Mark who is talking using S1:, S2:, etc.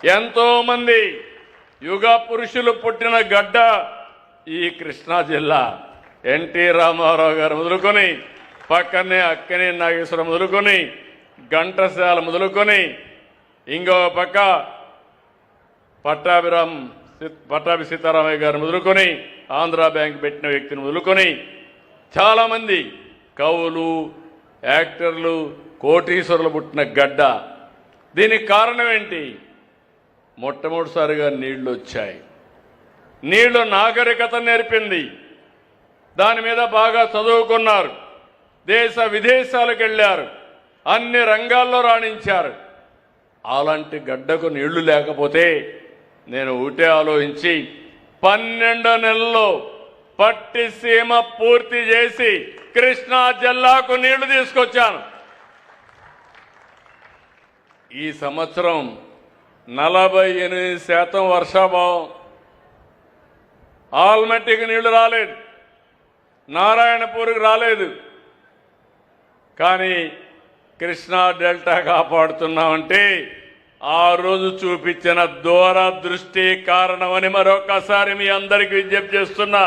S1: ఎంతో మంది యుగ పురుషులు పుట్టిన గడ్డ ఈ కృష్ణా జిల్లా. ఎన్టీ రామారావు గారు మొదలుకొని పక్కనే అక్కనే నాగేశ్వరం మొదలుకొని ఘంటసాల మొదలుకొని ఇంకో పక్క పట్టాభి సీతారామయ్య గారు మొదలుకొని ఆంధ్ర బ్యాంక్ పెట్టిన వ్యక్తిని మొదలుకొని చాలామంది కవులు, యాక్టర్లు, కోటీశ్వరులు పుట్టిన గడ్డ. దీనికి కారణం ఏంటి? మొట్టమొదటిసారిగా నీళ్లు వచ్చాయి. నీళ్లు నాగరికత నేర్పింది. దాని మీద బాగా చదువుకున్నారు. దేశ విదేశాలకు వెళ్ళారు. అన్ని రంగాల్లో రాణించారు. అలాంటి గడ్డకు నీళ్లు లేకపోతే నేను ఊటే ఆలోచించి 12 నెలల్లో పట్టిసీమ పూర్తి చేసి కృష్ణా జిల్లాకు నీళ్లు తీసుకొచ్చాను. ఈ సంవత్సరం 48% వర్షాభావం. ఆల్మట్టికి నీళ్లు రాలేదు, నారాయణపూర్కి రాలేదు. కానీ కృష్ణా డెల్టా కాపాడుతున్నామంటే ఆ రోజు చూపించిన దూరదృష్టి కారణమని మరొకసారి మీ అందరికీ విజ్ఞప్తి చేస్తున్నా.